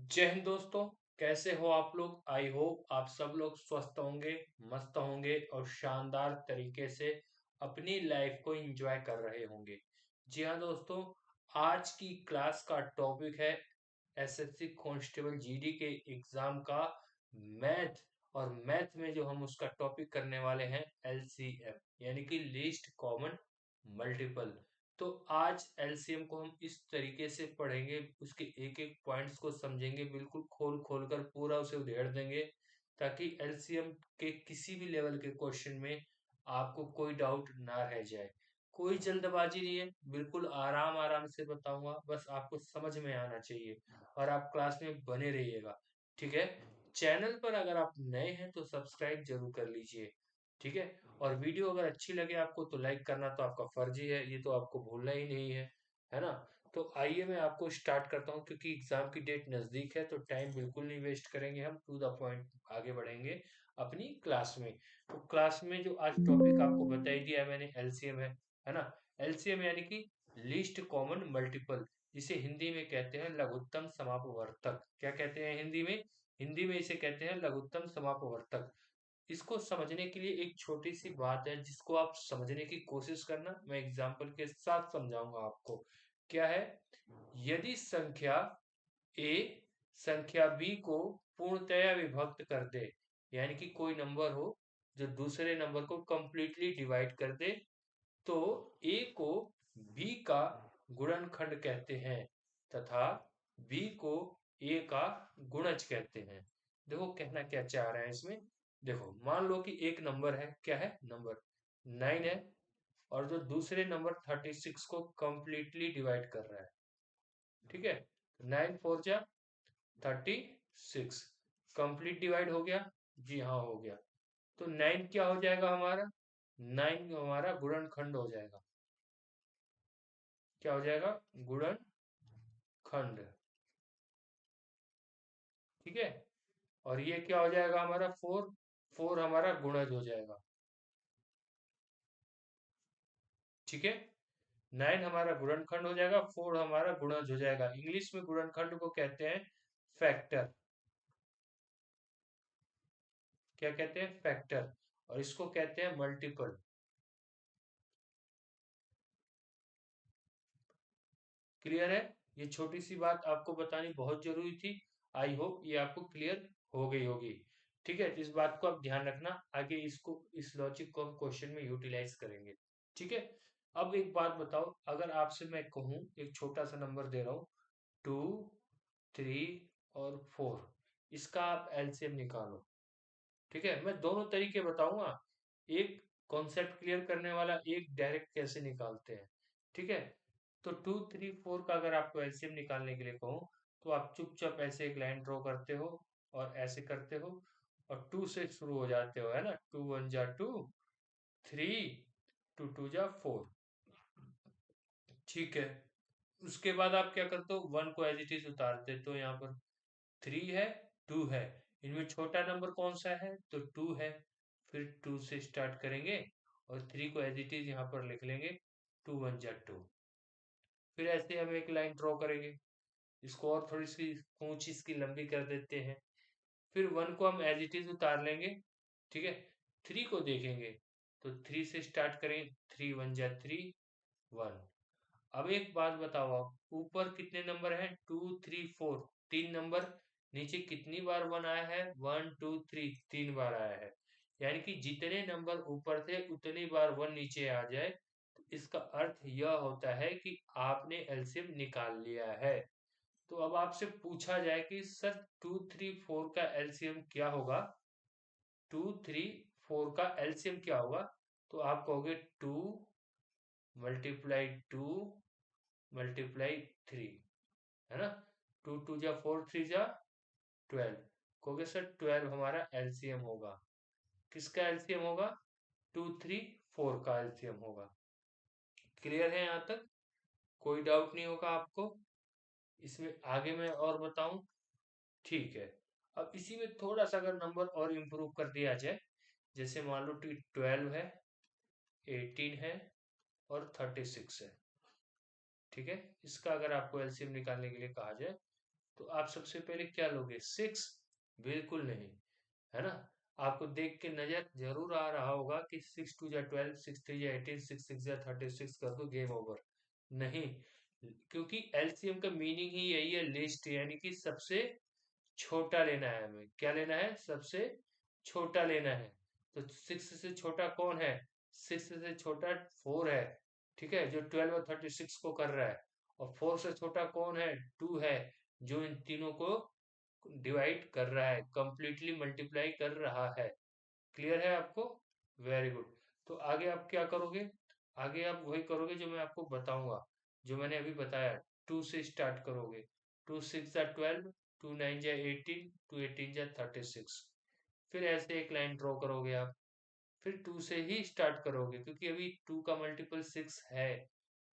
जय हिंद दोस्तों। कैसे हो आप लोग? आई होप आप सब लोग स्वस्थ होंगे, मस्त होंगे और शानदार तरीके से अपनी लाइफ को एंजॉय कर रहे होंगे। जी हाँ दोस्तों, आज की क्लास का टॉपिक है एसएससी कांस्टेबल जीडी के एग्जाम का मैथ। और मैथ में जो हम उसका टॉपिक करने वाले हैं एलसीएम यानी कि लीस्ट कॉमन मल्टीपल। तो आज एलसीएम को हम इस तरीके से पढ़ेंगे, उसके एक एक पॉइंट्स को समझेंगे, बिल्कुल खोल खोल कर पूरा उसे उधेड़ देंगे, ताकि एलसीएम के किसी भी लेवल के क्वेश्चन में आपको कोई डाउट ना रह जाए। कोई जल्दबाजी नहीं है, बिल्कुल आराम आराम से बताऊंगा, बस आपको समझ में आना चाहिए और आप क्लास में बने रहिएगा। ठीक है? चैनल पर अगर आप नए हैं तो सब्सक्राइब जरूर कर लीजिए। ठीक है? और वीडियो अगर अच्छी लगे आपको तो लाइक करना तो आपका फर्ज ही है, ये तो आपको भूलना ही नहीं है ना? तो आइए मैं आपको स्टार्ट करता हूँ, क्योंकि एग्जाम की डेट नजदीक है तो टाइम बिल्कुल नहीं वेस्ट करेंगे, हम टू द पॉइंट आगे बढ़ेंगे अपनी क्लास में। तो क्लास में जो आज टॉपिक आपको बता ही दिया है मैंने, एलसीएम है ना? एलसीएम यानी कि लीस्ट कॉमन मल्टीपल, जिसे हिंदी में कहते हैं लघुत्तम समापवर्तक। क्या कहते हैं हिंदी में? हिंदी में इसे कहते हैं लघुत्तम समापवर्तक। इसको समझने के लिए एक छोटी सी बात है जिसको आप समझने की कोशिश करना, मैं एग्जाम्पल के साथ समझाऊंगा आपको। क्या है? यदि संख्या ए संख्या बी को पूर्णतया विभक्त कर दे, यानी कि कोई नंबर हो जो दूसरे नंबर को कंप्लीटली डिवाइड कर दे, तो ए को बी का गुणनखंड कहते हैं तथा बी को ए का गुणज कहते हैं। देखो कहना क्या चाह रहे हैं इसमें। देखो मान लो कि एक नंबर है, क्या है? नंबर 9 है, और जो दूसरे नंबर 36 को कंप्लीटली डिवाइड कर रहा है। ठीक है? 9 4 जा 36, कंप्लीट डिवाइड हो गया? जी हाँ, हो गया। तो 9 क्या हो जाएगा हमारा? 9 हमारा गुणनखंड हो जाएगा। क्या हो जाएगा? गुणनखंड। ठीक है? और ये क्या हो जाएगा हमारा? 4। 4 हमारा गुणज हो जाएगा। ठीक है? 9 हमारा गुणनखंड हो जाएगा, 4 हमारा गुणज हो जाएगा। इंग्लिश में गुणनखंड को कहते हैं फैक्टर। क्या कहते हैं? फैक्टर। और इसको कहते हैं मल्टीपल। क्लियर है? ये छोटी सी बात आपको बतानी बहुत जरूरी थी। आई होप ये आपको क्लियर हो गई होगी। ठीक है? तो इस बात को आप ध्यान रखना, आगे इसको, इस लॉजिक को हम क्वेश्चन में यूटिलाइज करेंगे। ठीक है? अब एक बात बताओ, अगर आपसे मैं कहूं, एक छोटा सा नंबर दे रहा हूं, 2 3 और 4, इसका आप एलसीएम निकालो। ठीक है? मैं दोनों तरीके बताऊंगा, एक कॉन्सेप्ट क्लियर करने वाला, एक डायरेक्ट कैसे निकालते हैं। ठीक है? तो 2 3 4 का अगर आपको एलसीएम निकालने के लिए कहूँ, तो आप चुपचाप ऐसे एक लाइन ड्रॉ करते हो और ऐसे करते हो, और 2 से शुरू हो जाते हो, है ना? 2 1 जा 2, 3, 2 2 जा 4। ठीक है? उसके बाद आप क्या करते हो? 1 को एज इट इज उतार देते हो यहाँ पर। 3 है, 2 है, इनमें छोटा नंबर कौन सा है? तो 2 है। फिर 2 से स्टार्ट करेंगे और 3 को एज इट इज यहाँ पर लिख लेंगे, 2 1 जा 2। फिर ऐसे हम एक लाइन ड्रॉ करेंगे, इसको और थोड़ी सी पूंछ इसकी लंबी कर देते हैं। फिर 1 को हम एज इट इज उतार लेंगे। ठीक है? 3 को देखेंगे तो 3 से स्टार्ट करेंगे, 3 1 जा 3 1। अब एक बात बताओ, आप ऊपर कितने नंबर हैं? 2 3 4, 3 नंबर। नीचे कितनी बार 1 आया है? 1 2 3, 3 बार आया है। यानी कि जितने नंबर ऊपर थे उतनी बार 1 नीचे आ जाए, तो इसका अर्थ यह होता है कि आपने एलसीएम निकाल लिया है। तो अब आपसे पूछा जाए कि सर 2 3 4 का एलसीएम क्या होगा? 2 3 4 का एलसीएम क्या होगा? तो आप कहोगे 2 मल्टीप्लाई 2 मल्टीप्लाई 3, है ना? 2 2 जा 4, 3 जा 12। कहोगे सर 12 हमारा एलसीएम होगा। किसका एलसीएम होगा? 2 3 4 का एलसीएम होगा। क्लियर है यहाँ तक? कोई डाउट नहीं होगा आपको इसमें? आगे मैं और बताऊं? ठीक है। अब इसी में थोड़ा सा अगर नंबर और इम्प्रूव कर दिया जाए, जैसे मान लो 12 है, 18 है और 36 है। ठीक है? इसका अगर आपको एलसीएम निकालने के लिए कहा जाए, तो आप सबसे पहले क्या लोगे? 6? बिल्कुल नहीं, है ना? आपको देख के नजर जरूर आ रहा होगा कि 6 2 जा 12, 6 3 जा 18, 6 6 जा 36 कर दो, गेम ओवर। नहीं, क्योंकि एलसीएम का मीनिंग ही यही है, लिस्ट, यानी कि सबसे छोटा लेना है। हमें क्या लेना है? सबसे छोटा लेना है। तो 6 से छोटा कौन है? 6 से छोटा 4 है, ठीक है, जो 12 और 36 को कर रहा है। और 4 से छोटा कौन है? 2 है, जो इन तीनों को डिवाइड कर रहा है, कंप्लीटली मल्टीप्लाई कर रहा है। क्लियर है आपको? Very good. तो आगे आप क्या करोगे? आगे आप वही करोगे जो मैं आपको बताऊंगा, जो मैंने अभी बताया। 2 से स्टार्ट करोगे। 2 6 जा 12, 2 9 जा 18, 2 18 जा 36। फिर ऐसे एक लाइन ड्रॉ करोगे आप। फिर 2 से ही स्टार्ट करोगे, क्योंकि अभी 2 का मल्टीपल 6 है।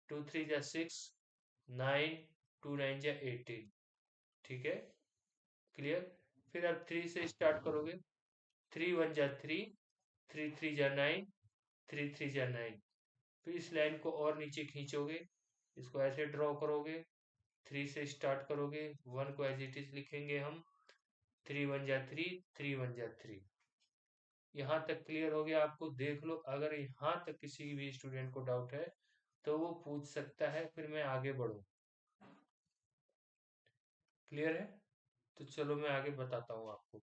2 3 जा 6, 9, 2 9 जा 18, ठीक है, क्लियर। फिर आप 3 से स्टार्ट करोगे। 3 1 जा 3, 3 3 जा 9, 3 3 जा 9। फिर इस लाइन को और नीचे खींचोगे, इसको ऐसे ड्रॉ करोगे। 3 से स्टार्ट करोगे, 1 को एज इट इज लिखेंगे हम। 3 1 जा 3, 3 1 जा 3। यहाँ तक क्लियर हो गया आपको? देख लो, अगर यहाँ तक किसी भी स्टूडेंट को डाउट है तो वो पूछ सकता है, फिर मैं आगे बढ़ूँ। क्लियर है? तो चलो मैं आगे बताता हूँ आपको।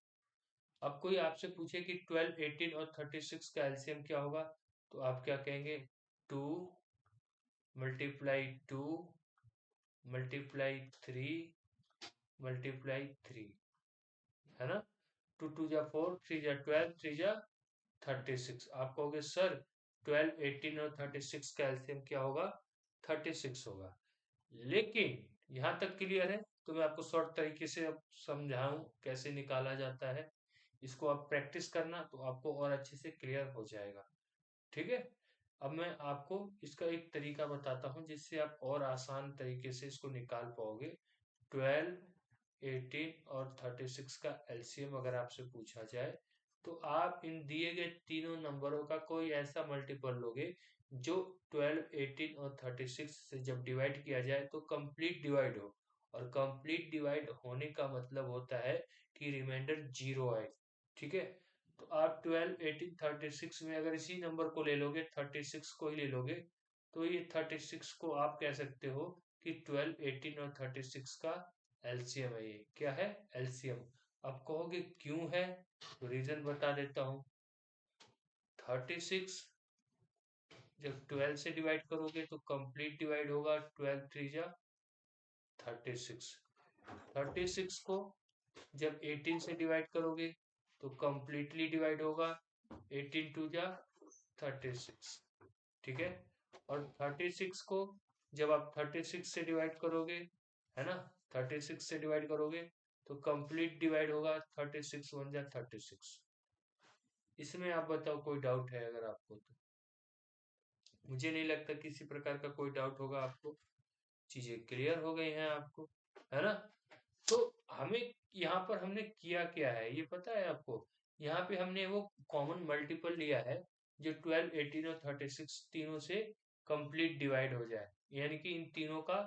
अब कोई आपसे पूछे कि 12, 18 और 36 का एलसीएम क्या होगा, तो आप क्या कहेंगे? 2 मल्टीप्लाई 2 मल्टीप्लाई 3 मल्टीप्लाई 3, है ना? 2 2 जा 4, 3 जा 12, 3 जा 36। आप कहोगे सर 12, 18 और 36 का एलसीएम क्या होगा? 36 होगा। लेकिन यहाँ तक क्लियर है? तो मैं आपको शॉर्ट तरीके से अब समझाऊं कैसे निकाला जाता है। इसको आप प्रैक्टिस करना, तो आपको और अच्छे से क्लियर हो जाएगा, ठीक है। अब मैं आपको इसका एक तरीका बताता हूँ, जिससे आप और आसान तरीके से इसको निकाल पाओगे। 12, 18 और 36 का एलसीएम अगर आपसे पूछा जाए, तो आप इन दिए गए तीनों नंबरों का कोई ऐसा मल्टीपल लोगे जो 12, 18 और 36 से जब डिवाइड किया जाए तो कंप्लीट डिवाइड हो। और कंप्लीट डिवाइड होने का मतलब होता है कि रिमाइंडर जीरो आए, ठीक है। तो आप 12, 18, 36 में अगर इसी नंबर को ले लोगे, 36 को ही ले लोगे, तो ये 36 को आप कह सकते हो कि 12, 18 और 36 का एलसीएम है। ये क्या है? एलसीएम। अब कहोगे क्यों है, तो रीजन बता देता हूँ। 36 जब 12 से डिवाइड करोगे तो कंप्लीट डिवाइड होगा। 12 3 जा 36। 36 को जब 18 से डिवाइड करोगे तो कंप्लीटली डिवाइड होगा। 18 2 जा 36, ठीक है। और 36 को जब आप 36 से डिवाइड करोगे, है ना, 36 से डिवाइड करोगे तो कंप्लीट डिवाइड होगा। 36 1 जा 36। इसमें आप बताओ, कोई डाउट है अगर आपको तो? मुझे नहीं लगता किसी प्रकार का कोई डाउट होगा आपको। चीजें क्लियर हो गई हैं आपको, है ना? तो हमें यहाँ पर हमने किया क्या है ये पता है आपको? यहाँ पे हमने वो कॉमन मल्टीपल लिया है जो 12, 18 और 36 तीनों से कंप्लीट डिवाइड हो जाए, यानी कि इन तीनों का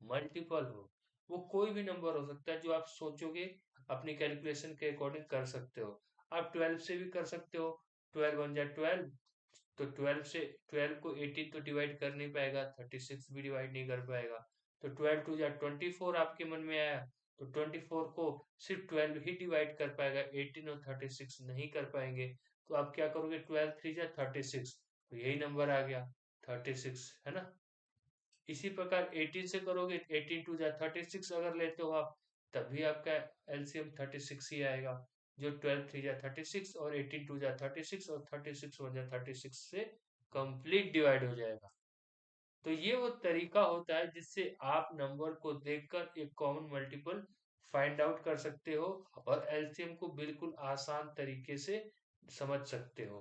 मल्टीपल हो। वो कोई भी नंबर हो सकता है जो आप सोचोगे, अपनी कैलकुलेशन के अकॉर्डिंग कर सकते हो। आप 12 से भी कर सकते हो। 12 1 जा 12, तो 12 से 12 को 18 तो डिवाइड कर नहीं पाएगा, 36 भी डिवाइड नहीं कर पाएगा। तो 12 2 जा 24 आपके मन में आया, तो 24 को सिर्फ 12 ही डिवाइड कर पाएगा, 18 और 36 नहीं कर पाएंगे। तो आप क्या करोगे? 12 3 जा 36, तो यही नंबर आ गया 36, है ना? इसी प्रकार 18 से करोगे, 18 2 जा 36 अगर लेते हो आप, तब भी आपका एलसीएम 36 ही आएगा, जो 12 3 जा 36 और 18 2 जा 36 और 36 1 जा 36 से कंप्लीट डिवाइड हो जाएगा। तो ये वो तरीका होता है जिससे आप नंबर को देखकर एक कॉमन मल्टीपल फाइंड आउट कर सकते हो और एलसीएम को बिल्कुल आसान तरीके से समझ सकते हो,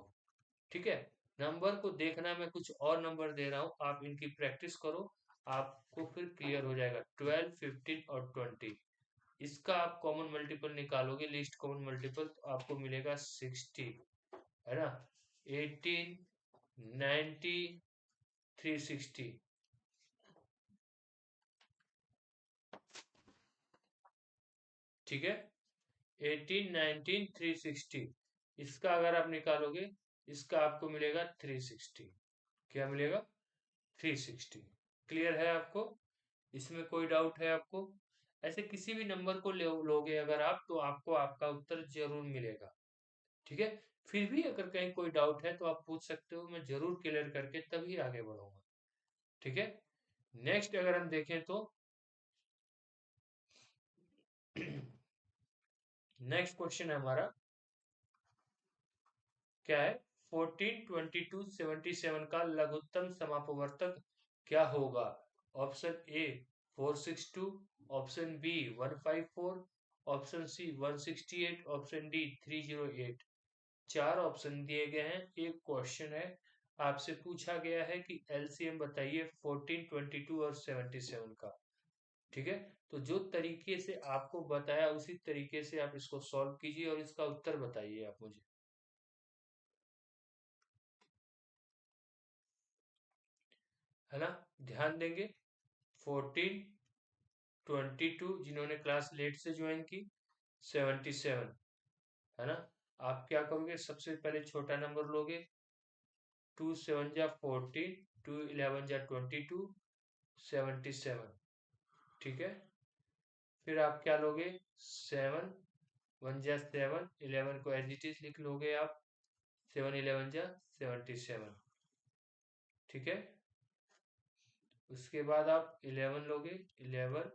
ठीक है। नंबर को देखना, मैं कुछ और नंबर दे रहा हूँ, आप इनकी प्रैक्टिस करो, आपको फिर क्लियर हो जाएगा। 12, 15 और 20, इसका आप कॉमन मल्टीपल निकालोगे, लीस्ट कॉमन मल्टीपल, तो आपको मिलेगा 60, है ना, 18, 90, 360। ठीक है, 18, 19, 360, इसका अगर आप निकालोगे, इसका आपको मिलेगा 360। क्या मिलेगा? 360। क्लियर है आपको? इसमें कोई डाउट है आपको? ऐसे किसी भी नंबर को लोगे अगर आप, तो आपको आपका उत्तर जरूर मिलेगा। ठीक है, फिर भी अगर कहीं कोई डाउट है तो आप पूछ सकते हो, मैं जरूर क्लियर करके तभी आगे बढ़ूंगा। ठीक है, नेक्स्ट अगर हम देखें तो नेक्स्ट क्वेश्चन है हमारा, क्या है? 14, 22, 77 का लघुत्तम समापवर्तक क्या होगा? Option A 462, option B 154, option C 168, option D 308। चार ऑप्शन दिए गए हैं, एक क्वेश्चन है, आपसे पूछा गया है कि एलसीएम बताइए 14, 22 और 77 का। ठीक है, तो जो तरीके से आपको बताया उसी तरीके से आप इसको सॉल्व कीजिए और इसका उत्तर बताइए आप मुझे, है ना? ध्यान देंगे। 14, 22 जिन्होंने क्लास लेट से ज्वाइन की, 77, है ना? आप क्या करोगे, सबसे पहले छोटा नंबर लोगे, 2 7 जा 14, 2 11 जा 22, 77। ठीक है, फिर आप क्या लोगे, 7 1 जा 7, 11 को एज इट इज लिख लोगे आप, 7 11 जा 77। ठीक है, उसके बाद आप 11 लोगे, 11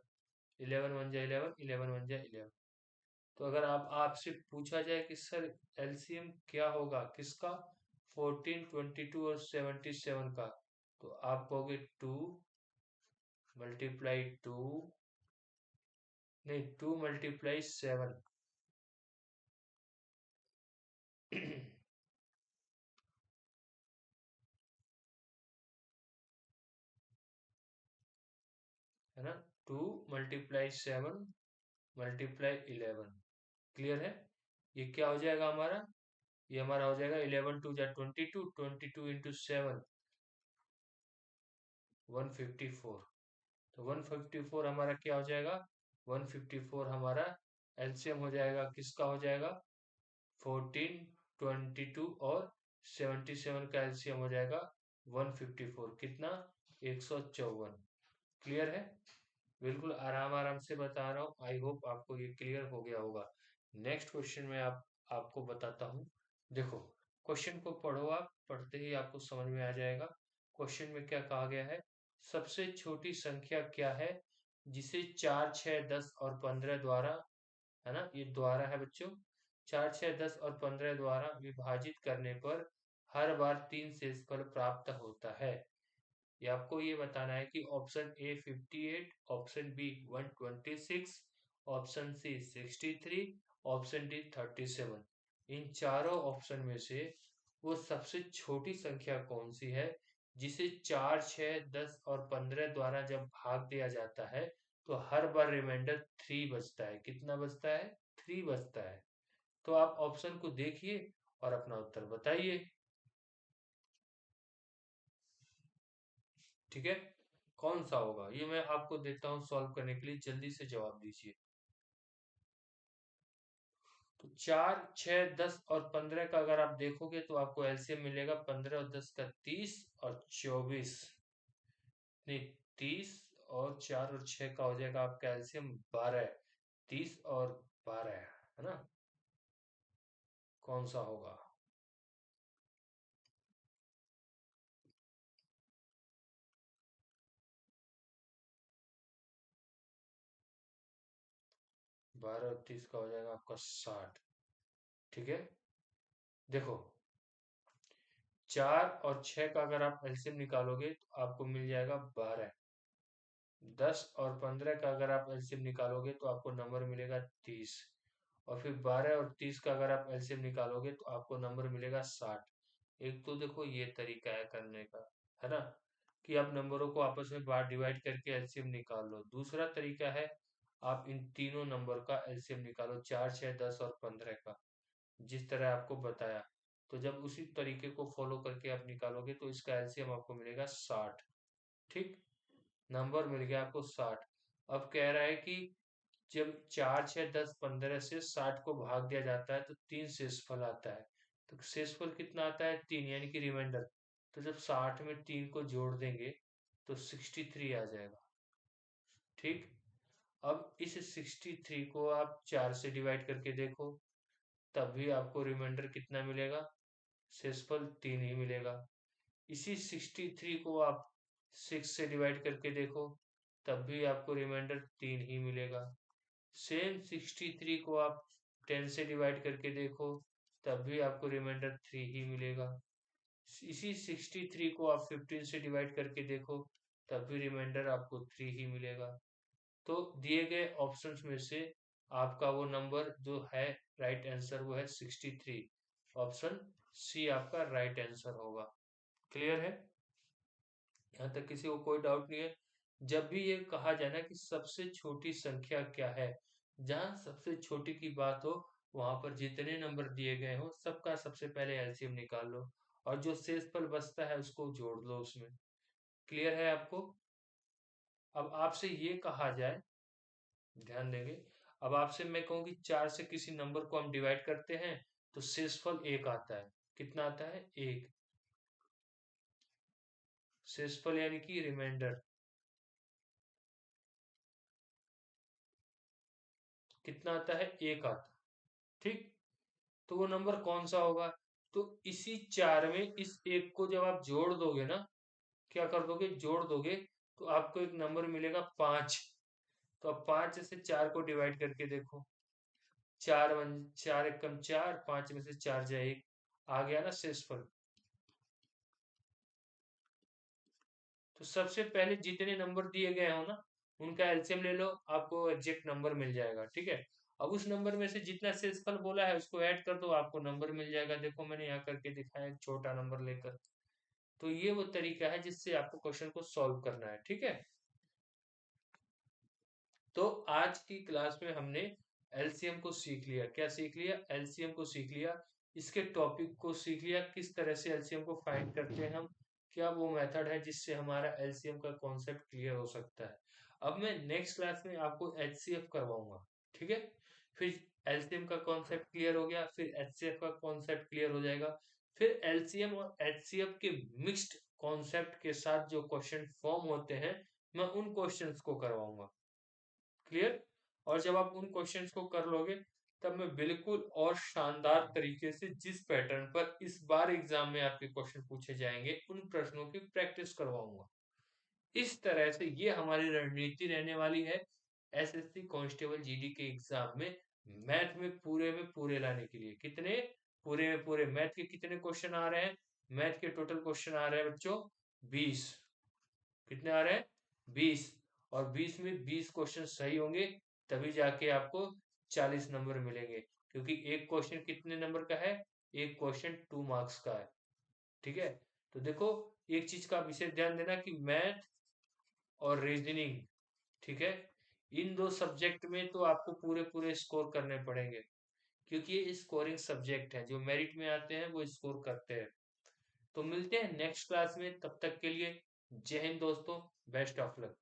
11 1 जा 11, 11 1 जा 11। तो अगर आप आपसे पूछा जाए कि सर एलसीएम क्या होगा किसका, 14, 22 और 77 का, तो आप कहोगे 2 मल्टीप्लाई 2, नहीं 2 मल्टीप्लाई 7। है ना, 2 मल्टीप्लाई 7 मल्टीप्लाई 11। क्लियर है? ये क्या हो जाएगा हमारा, ये हमारा हो जाएगा 11 टू जा 22, 22 इंटू 7, 154। तो 154 हमारा क्या हो जाएगा, 154 हमारा एलसीएम हो जाएगा, किसका हो जाएगा, 14, 22 और 77 का एलसीएम हो जाएगा 154, कितना, 154। क्लियर है? बिल्कुल आराम आराम से बता रहा हूँ, आई होप आपको ये क्लियर हो गया होगा। नेक्स्ट क्वेश्चन में आपको बताता हूँ। देखो, क्वेश्चन को पढ़ो, आप पढ़ते ही आपको समझ में आ जाएगा। क्वेश्चन में क्या कहा गया है, सबसे छोटी संख्या क्या है जिसे 4, 6, 10 और 15 द्वारा, है ना, ये द्वारा है बच्चों, 4, 6, 10 और 15 द्वारा विभाजित करने पर हर बार 3 शेषफल प्राप्त होता है। ये आपको ये बताना है कि option A 58, option B 126, option C 63, option D 37। इन चारों ऑप्शन में से वो सबसे छोटी संख्या कौन सी है जिसे 4, 6, 10 और 15 द्वारा जब भाग दिया जाता है तो हर बार रिमाइंडर 3 बचता है। कितना बचता है? 3 बचता है। तो आप ऑप्शन को देखिए और अपना उत्तर बताइए। ठीक है, कौन सा होगा ये मैं आपको देता हूँ सॉल्व करने के लिए, जल्दी से जवाब दीजिए। तो 4, 6, 10 और 15 का अगर आप देखोगे तो आपको एलसीएम मिलेगा, 15 और 10 का 30 और 24, नहीं 30 और 4 और 6 का हो जाएगा आपका एलसीएम 12, 30 और 12, है ना? कौन सा होगा? 12 और 30 का हो जाएगा आपका 60। ठीक है, देखो 4 और 6 का अगर आप एलसीएम निकालोगे तो आपको मिल जाएगा 12, 10 और 15 का अगर आप एलसीएम निकालोगे तो आपको नंबर मिलेगा 30, और फिर 12 और 30 का अगर आप एलसीएम निकालोगे तो आपको नंबर मिलेगा 60। एक तो देखो ये तरीका है करने का, है ना, कि आप नंबरों को आपस में बार डिवाइड करके एलसीएम निकाल लो। दूसरा तरीका है, आप इन तीनों नंबर का एलसीएम निकालो, 4, 6, 10 और 15 का, जिस तरह आपको बताया। तो जब उसी तरीके को फॉलो करके आप निकालोगे तो इसका एलसीएम आपको मिलेगा 60। ठीक, नंबर मिल गया आपको 60। अब कह रहा है कि जब 4, 6, 10, 15 से 60 को भाग दिया जाता है तो 3 शेषफल आता है। तो शेषफल कितना आता है? 3, यानी कि रिमाइंडर। तो जब 60 में 3 को जोड़ देंगे तो 63 आ जाएगा। ठीक। अब इस 63 को आप 4 से डिवाइड करके देखो, तब भी आपको रिमाइंडर कितना मिलेगा? शेषफल 3 ही मिलेगा। इसी 63 को आप 6 से डिवाइड करके देखो, तब भी आपको रिमाइंडर 3 ही मिलेगा। सेम 63 को आप 10 से डिवाइड करके देखो, तब भी आपको रिमाइंडर 3 ही मिलेगा। इसी 63 को आप 15 से डिवाइड करके देखो, तब भी रिमाइंडर आपको 3 ही मिलेगा। तो दिए गए ऑप्शंस में से आपका वो नंबर जो है राइट आंसर वो है 63। ऑप्शन सी आपका राइट आंसर होगा। क्लियर है? यहाँ तक किसी को कोई डाउट नहीं है? जब भी ये कहा जाए ना कि सबसे छोटी संख्या क्या है, जहां सबसे छोटी की बात हो, वहां पर जितने नंबर दिए गए हो सबका सबसे पहले एलसीएम निकाल लो और जो शेषफल बचता है उसको जोड़ लो उसमें। क्लियर है आपको? अब आपसे ये कहा जाए, ध्यान देंगे, अब आपसे मैं कहूँ कि 4 से किसी नंबर को हम डिवाइड करते हैं तो शेषफल 1 आता है। कितना आता है? 1। शेषफल यानी कि रिमाइंडर कितना आता है? 1 आता है। ठीक। तो वो नंबर कौन सा होगा? तो इसी 4 में इस 1 को जब आप जोड़ दोगे ना, क्या कर दोगे? जोड़ दोगे तो आपको एक नंबर मिलेगा 5। तो अब 5 से 4 को डिवाइड करके देखो, 4 एकम 4, 5 में से 4 जाए 1, आ गया ना शेषफल। तो सबसे पहले जितने नंबर दिए गए हो ना उनका एलसीएम ले लो, आपको एग्जैक्ट नंबर मिल जाएगा। ठीक है। अब उस नंबर में से जितना शेषफल बोला है उसको ऐड कर दो, आपको नंबर मिल जाएगा। देखो मैंने यहाँ करके दिखाया एक छोटा नंबर लेकर। तो ये वो तरीका है जिससे आपको क्वेश्चन को सॉल्व करना है। ठीक है। तो आज की क्लास में हमने एलसीएम को सीख लिया। क्या सीख लिया? एलसीएम को सीख लिया। इसके टॉपिक को सीख लिया, किस तरह से एलसीएम को फाइंड करते हैं हम, क्या वो मेथड है जिससे हमारा एलसीएम का कॉन्सेप्ट क्लियर हो सकता है। अब मैं नेक्स्ट क्लास में आपको एचसीएफ करवाऊंगा। ठीक है। फिर एलसीएम का कॉन्सेप्ट क्लियर हो गया, फिर एचसीएफ का कॉन्सेप्ट क्लियर हो जाएगा। फिर एलसीएम और एचसीएफ के मिक्स्ड कॉन्सेप्ट के साथ जो क्वेश्चन फॉर्म होते हैं, मैं उन क्वेश्चंस को करवाऊंगा। क्लियर? और जब आप उन क्वेश्चंस को कर लोगे, तब मैं बिल्कुल और शानदार तरीके से जिस पैटर्न पर इस बार एग्जाम में आपके क्वेश्चन पूछे जाएंगे उन प्रश्नों की प्रैक्टिस करवाऊंगा। इस तरह से ये हमारी रणनीति रहने वाली है एसएससी कांस्टेबल जीडी के एग्जाम में मैथ में पूरे लाने के लिए। कितने पूरे में पूरे मैथ के कितने क्वेश्चन आ रहे हैं? मैथ के टोटल क्वेश्चन आ रहे हैं बच्चों 20। कितने आ रहे हैं? 20। और 20 में 20 क्वेश्चन सही होंगे, तभी जाके आपको 40 नंबर मिलेंगे। क्योंकि एक क्वेश्चन कितने नंबर का है? एक क्वेश्चन 2 मार्क्स का है। ठीक है। तो देखो, एक चीज का विशेष ध्यान देना कि मैथ और रीजनिंग, ठीक है, इन दो सब्जेक्ट में तो आपको पूरे पूरे स्कोर करने पड़ेंगे, क्योंकि ये स्कोरिंग सब्जेक्ट है। जो मेरिट में आते हैं वो स्कोर करते हैं। तो मिलते हैं नेक्स्ट क्लास में, तब तक के लिए जय हिंद दोस्तों, बेस्ट ऑफ लक।